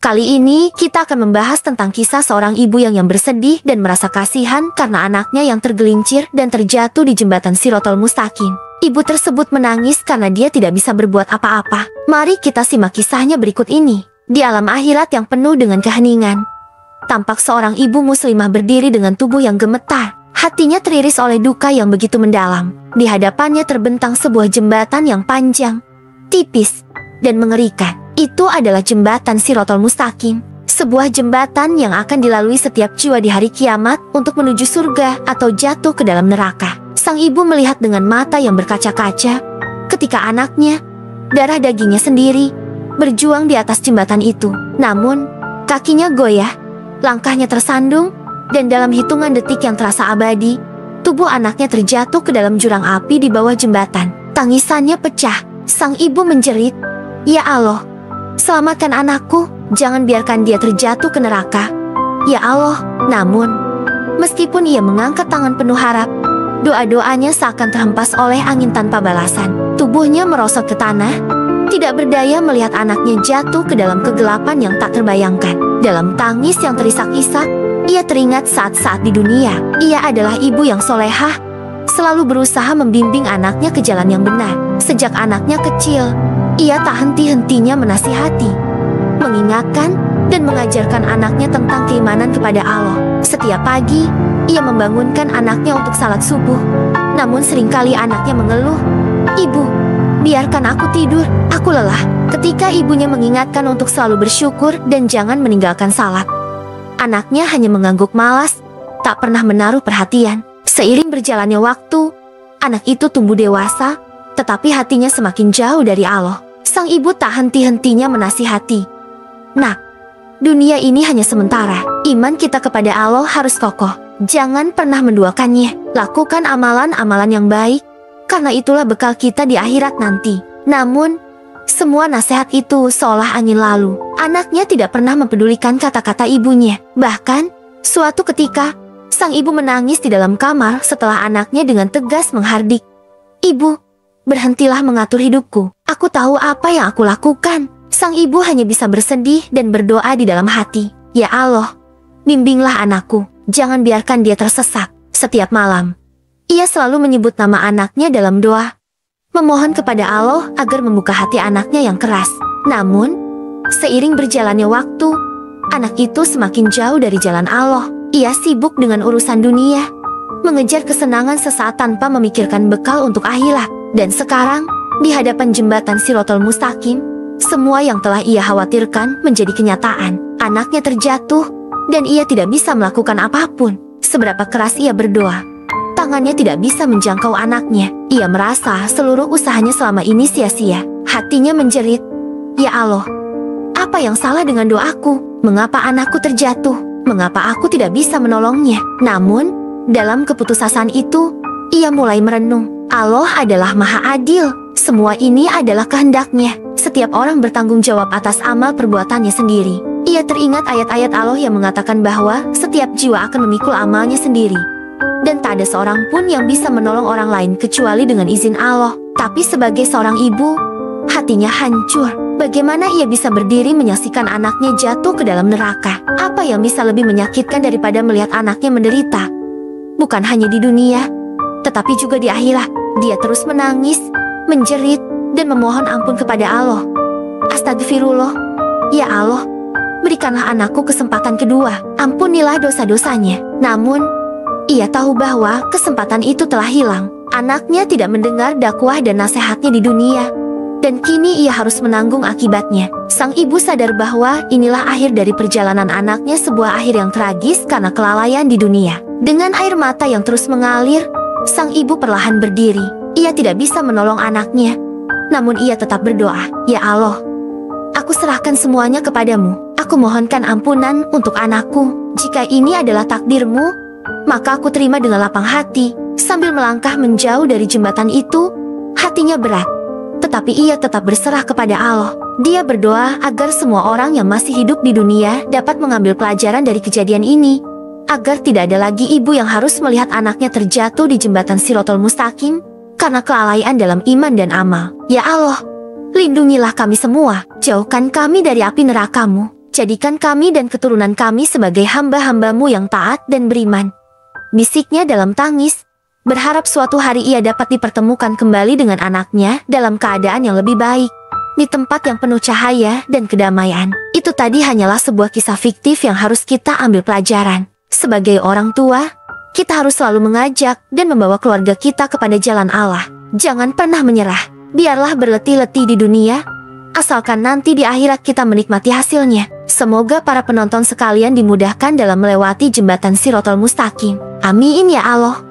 Kali ini kita akan membahas tentang kisah seorang ibu yang bersedih dan merasa kasihan karena anaknya yang tergelincir dan terjatuh di jembatan Shiratal Mustaqim. Ibu tersebut menangis karena dia tidak bisa berbuat apa-apa. Mari kita simak kisahnya berikut ini. Di alam akhirat yang penuh dengan keheningan, tampak seorang ibu muslimah berdiri dengan tubuh yang gemetar. Hatinya teriris oleh duka yang begitu mendalam. Di hadapannya terbentang sebuah jembatan yang panjang, tipis, dan mengerikan. Itu adalah jembatan Shiratal Mustaqim, sebuah jembatan yang akan dilalui setiap jiwa di hari kiamat untuk menuju surga atau jatuh ke dalam neraka. Sang ibu melihat dengan mata yang berkaca-kaca ketika anaknya, darah dagingnya sendiri, berjuang di atas jembatan itu. Namun, kakinya goyah, langkahnya tersandung, dan dalam hitungan detik yang terasa abadi, tubuh anaknya terjatuh ke dalam jurang api di bawah jembatan. Tangisannya pecah. Sang ibu menjerit, "Ya Allah, selamatkan anakku, jangan biarkan dia terjatuh ke neraka. Ya Allah." Namun, meskipun ia mengangkat tangan penuh harap, doa-doanya seakan terhempas oleh angin tanpa balasan. Tubuhnya merosot ke tanah, tidak berdaya melihat anaknya jatuh ke dalam kegelapan yang tak terbayangkan. Dalam tangis yang terisak-isak, ia teringat saat-saat di dunia. Ia adalah ibu yang solehah, selalu berusaha membimbing anaknya ke jalan yang benar. Sejak anaknya kecil, ia tak henti-hentinya menasihati, mengingatkan, dan mengajarkan anaknya tentang keimanan kepada Allah. Setiap pagi, ia membangunkan anaknya untuk salat subuh. Namun seringkali anaknya mengeluh, "Ibu, biarkan aku tidur, aku lelah." Ketika ibunya mengingatkan untuk selalu bersyukur dan jangan meninggalkan salat, anaknya hanya mengangguk malas, tak pernah menaruh perhatian. Seiring berjalannya waktu, anak itu tumbuh dewasa, tetapi hatinya semakin jauh dari Allah. Sang ibu tak henti-hentinya menasihati, "Nak, dunia ini hanya sementara. Iman kita kepada Allah harus kokoh. Jangan pernah menduakannya. Lakukan amalan-amalan yang baik, karena itulah bekal kita di akhirat nanti." Namun, semua nasihat itu seolah angin lalu. Anaknya tidak pernah mempedulikan kata-kata ibunya. Bahkan, suatu ketika, sang ibu menangis di dalam kamar setelah anaknya dengan tegas menghardik, "Ibu, berhentilah mengatur hidupku. Aku tahu apa yang aku lakukan." Sang ibu hanya bisa bersedih dan berdoa di dalam hati, "Ya Allah, bimbinglah anakku, jangan biarkan dia tersesat." Setiap malam, ia selalu menyebut nama anaknya dalam doa, memohon kepada Allah agar membuka hati anaknya yang keras. Namun, seiring berjalannya waktu, anak itu semakin jauh dari jalan Allah. Ia sibuk dengan urusan dunia, mengejar kesenangan sesaat tanpa memikirkan bekal untuk akhirat. Dan sekarang, di hadapan jembatan Shiratal Mustaqim, semua yang telah ia khawatirkan menjadi kenyataan. Anaknya terjatuh, dan ia tidak bisa melakukan apapun. Seberapa keras ia berdoa, tangannya tidak bisa menjangkau anaknya. Ia merasa seluruh usahanya selama ini sia-sia. Hatinya menjerit, "Ya Allah, apa yang salah dengan doaku? Mengapa anakku terjatuh? Mengapa aku tidak bisa menolongnya?" Namun, dalam keputusasaan itu, ia mulai merenung. Allah adalah Maha Adil. Semua ini adalah kehendaknya. Setiap orang bertanggung jawab atas amal perbuatannya sendiri. Ia teringat ayat-ayat Allah yang mengatakan bahwa setiap jiwa akan memikul amalnya sendiri. Dan tak ada seorang pun yang bisa menolong orang lain kecuali dengan izin Allah. Tapi sebagai seorang ibu, hatinya hancur. Bagaimana ia bisa berdiri menyaksikan anaknya jatuh ke dalam neraka? Apa yang bisa lebih menyakitkan daripada melihat anaknya menderita? Bukan hanya di dunia, tetapi juga di akhirat. Dia terus menangis, menjerit, dan memohon ampun kepada Allah. "Astagfirullah, ya Allah, berikanlah anakku kesempatan kedua. Ampunilah dosa-dosanya." Namun, ia tahu bahwa kesempatan itu telah hilang. Anaknya tidak mendengar dakwah dan nasihatnya di dunia, dan kini ia harus menanggung akibatnya. Sang ibu sadar bahwa inilah akhir dari perjalanan anaknya, sebuah akhir yang tragis karena kelalaian di dunia. Dengan air mata yang terus mengalir, sang ibu perlahan berdiri. Ia tidak bisa menolong anaknya, namun ia tetap berdoa, "Ya Allah, aku serahkan semuanya kepadamu. Aku mohonkan ampunan untuk anakku. Jika ini adalah takdirmu, maka aku terima dengan lapang hati." Sambil melangkah menjauh dari jembatan itu, hatinya berat, tetapi ia tetap berserah kepada Allah. Dia berdoa agar semua orang yang masih hidup di dunia dapat mengambil pelajaran dari kejadian ini, agar tidak ada lagi ibu yang harus melihat anaknya terjatuh di jembatan Shiratal Mustaqim karena kelalaian dalam iman dan amal. Ya Allah, lindungilah kami semua, jauhkan kami dari api neraka-Mu. Jadikan kami dan keturunan kami sebagai hamba-hambamu yang taat dan beriman. Bisiknya dalam tangis, berharap suatu hari ia dapat dipertemukan kembali dengan anaknya dalam keadaan yang lebih baik. Di tempat yang penuh cahaya dan kedamaian. Itu tadi hanyalah sebuah kisah fiktif yang harus kita ambil pelajaran. Sebagai orang tua, kita harus selalu mengajak dan membawa keluarga kita kepada jalan Allah. Jangan pernah menyerah. Biarlah berletih-letih di dunia, asalkan nanti di akhirat kita menikmati hasilnya. Semoga para penonton sekalian dimudahkan dalam melewati jembatan Shiratal Mustaqim. Amin ya Allah.